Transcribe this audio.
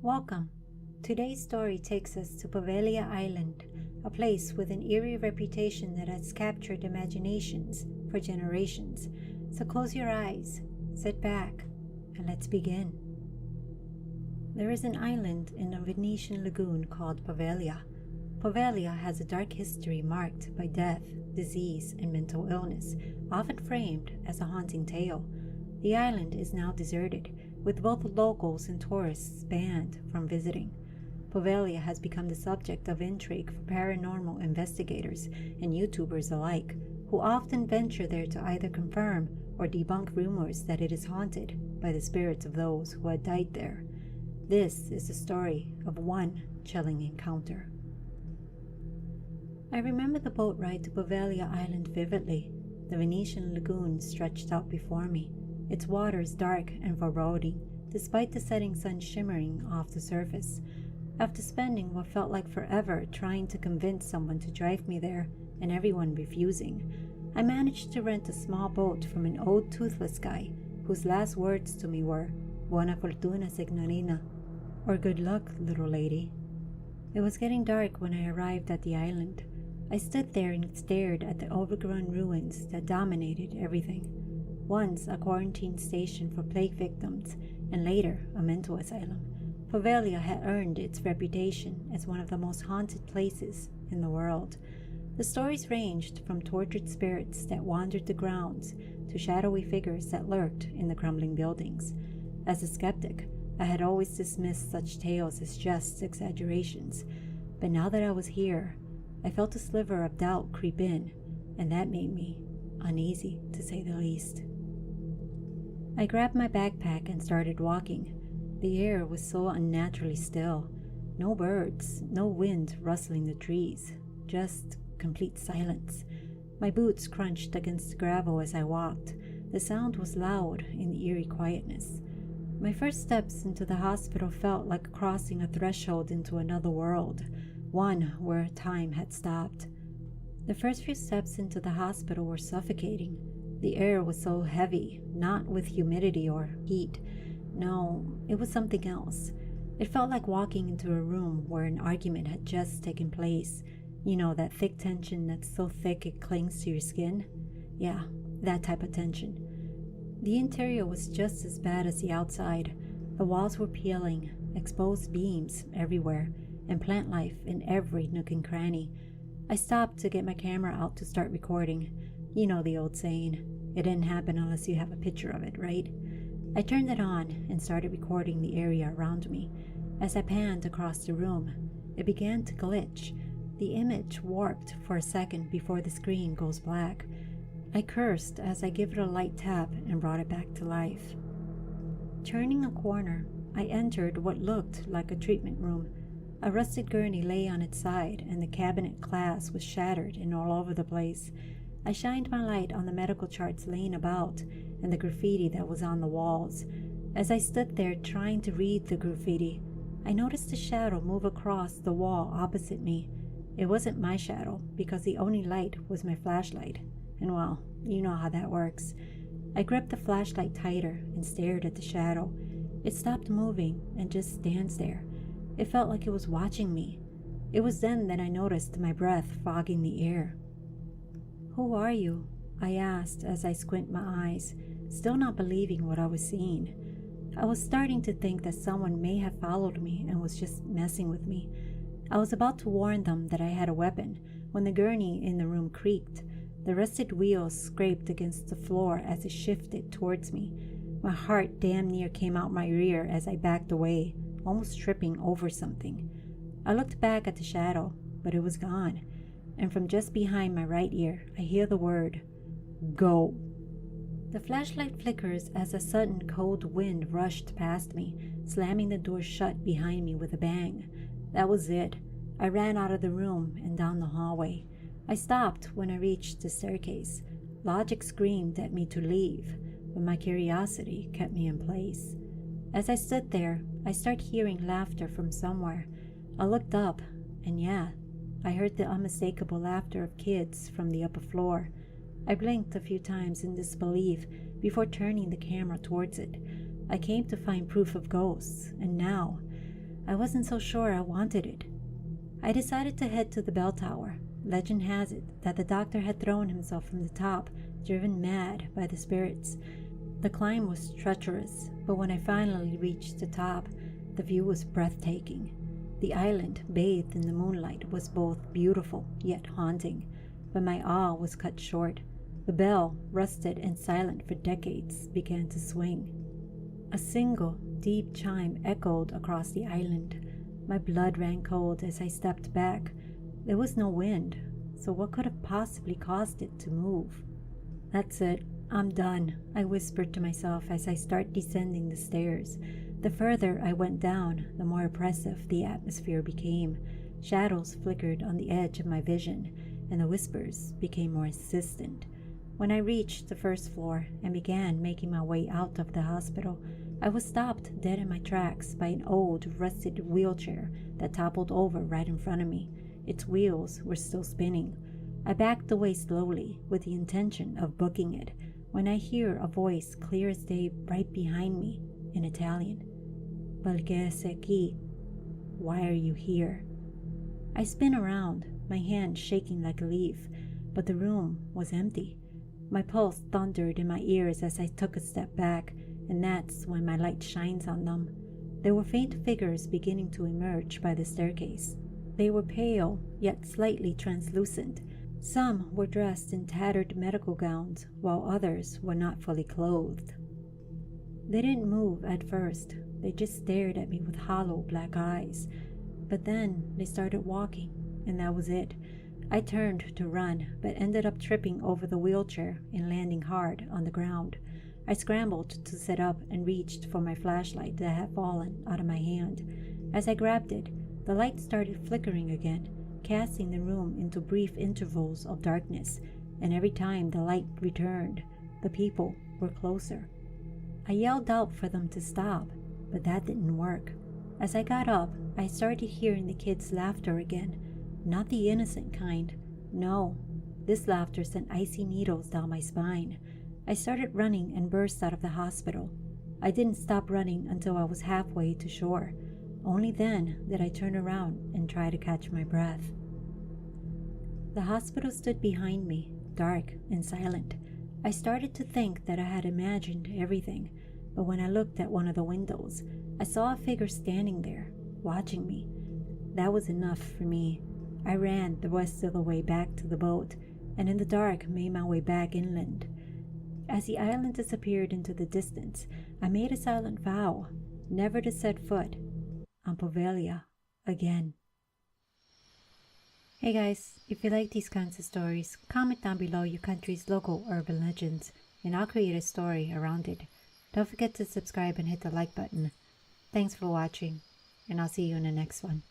Welcome. Today's story takes us to Poveglia Island, a place with an eerie reputation that has captured imaginations for generations. So close your eyes, sit back, and let's begin. There is an island in the Venetian Lagoon called Poveglia. Poveglia has a dark history marked by death, disease, and mental illness, often framed as a haunting tale. The island is now deserted, with both locals and tourists banned from visiting. Poveglia has become the subject of intrigue for paranormal investigators and YouTubers alike, who often venture there to either confirm or debunk rumors that it is haunted by the spirits of those who had died there. This is the story of one chilling encounter. I remember the boat ride to Poveglia Island vividly. The Venetian Lagoon stretched out before me, its waters dark and foreboding, despite the setting sun shimmering off the surface. After spending what felt like forever trying to convince someone to drive me there, and everyone refusing, I managed to rent a small boat from an old toothless guy, whose last words to me were, "Buona fortuna, signorina," or "Good luck, little lady." It was getting dark when I arrived at the island. I stood there and stared at the overgrown ruins that dominated everything. Once a quarantine station for plague victims, and later a mental asylum, Poveglia had earned its reputation as one of the most haunted places in the world. The stories ranged from tortured spirits that wandered the grounds to shadowy figures that lurked in the crumbling buildings. As a skeptic, I had always dismissed such tales as just exaggerations, but now that I was here, I felt a sliver of doubt creep in, and that made me uneasy, to say the least. I grabbed my backpack and started walking. The air was so unnaturally still. No birds, no wind rustling the trees, just complete silence. My boots crunched against the gravel as I walked. The sound was loud in the eerie quietness. My first steps into the hospital felt like crossing a threshold into another world, one where time had stopped. The first few steps into the hospital were suffocating. The air was so heavy, not with humidity or heat. No, it was something else. It felt like walking into a room where an argument had just taken place. You know, that thick tension that's so thick it clings to your skin? Yeah, that type of tension. The interior was just as bad as the outside. The walls were peeling, exposed beams everywhere, and plant life in every nook and cranny. I stopped to get my camera out to start recording. You know the old saying, it didn't happen unless you have a picture of it, right? I turned it on and started recording the area around me. As I panned across the room, it began to glitch. The image warped for a second before the screen goes black. I cursed as I gave it a light tap and brought it back to life. Turning a corner, I entered what looked like a treatment room. A rusted gurney lay on its side, and the cabinet glass was shattered and all over the place. I shined my light on the medical charts laying about and the graffiti that was on the walls. As I stood there trying to read the graffiti, I noticed a shadow move across the wall opposite me. It wasn't my shadow, because the only light was my flashlight. And well, you know how that works. I gripped the flashlight tighter and stared at the shadow. It stopped moving and just stands there. It felt like it was watching me. It was then that I noticed my breath fogging the air. "Who are you?" I asked as I squinted my eyes, still not believing what I was seeing. I was starting to think that someone may have followed me and was just messing with me. I was about to warn them that I had a weapon when the gurney in the room creaked. The rusted wheels scraped against the floor as it shifted towards me. My heart damn near came out my rear as I backed away, almost tripping over something. I looked back at the shadow, but it was gone, and from just behind my right ear, I hear the word, "Go." The flashlight flickers as a sudden cold wind rushed past me, slamming the door shut behind me with a bang. That was it. I ran out of the room and down the hallway. I stopped when I reached the staircase. Logic screamed at me to leave, but my curiosity kept me in place. As I stood there, I started hearing laughter from somewhere. I looked up, and yeah, I heard the unmistakable laughter of kids from the upper floor. I blinked a few times in disbelief before turning the camera towards it. I came to find proof of ghosts, and now I wasn't so sure I wanted it. I decided to head to the bell tower. Legend has it that the doctor had thrown himself from the top, driven mad by the spirits. The climb was treacherous, but when I finally reached the top, the view was breathtaking. The island, bathed in the moonlight, was both beautiful yet haunting, but my awe was cut short. The bell, rusted and silent for decades, began to swing. A single, deep chime echoed across the island. My blood ran cold as I stepped back. There was no wind, so what could have possibly caused it to move? "That's it. I'm done," I whispered to myself as I started descending the stairs. The further I went down, the more oppressive the atmosphere became. Shadows flickered on the edge of my vision, and the whispers became more insistent. When I reached the first floor and began making my way out of the hospital, I was stopped dead in my tracks by an old, rusted wheelchair that toppled over right in front of me. Its wheels were still spinning. I backed away slowly with the intention of booking it when I hear a voice clear as day right behind me in Italian. "Perché sei qui? Why are you here?" I spin around, my hand shaking like a leaf, but the room was empty. My pulse thundered in my ears as I took a step back, and that's when my light shines on them. There were faint figures beginning to emerge by the staircase. They were pale, yet slightly translucent. Some were dressed in tattered medical gowns, while others were not fully clothed. They didn't move at first. They just stared at me with hollow black eyes. But then they started walking, and that was it. I turned to run, but ended up tripping over the wheelchair and landing hard on the ground. I scrambled to sit up and reached for my flashlight that had fallen out of my hand. As I grabbed it, the light started flickering again, casting the room into brief intervals of darkness, and every time the light returned, the people were closer. I yelled out for them to stop, but that didn't work. As I got up, I started hearing the kids' laughter again. Not the innocent kind. No, this laughter sent icy needles down my spine. I started running and burst out of the hospital. I didn't stop running until I was halfway to shore. Only then did I turn around and try to catch my breath. The hospital stood behind me, dark and silent. I started to think that I had imagined everything, but when I looked at one of the windows, I saw a figure standing there, watching me. That was enough for me. I ran the rest of the way back to the boat, and in the dark made my way back inland. As the island disappeared into the distance, I made a silent vow never to set foot on Poveglia again. Hey guys, if you like these kinds of stories, comment down below your country's local urban legends, and I'll create a story around it. Don't forget to subscribe and hit the like button. Thanks for watching, and I'll see you in the next one.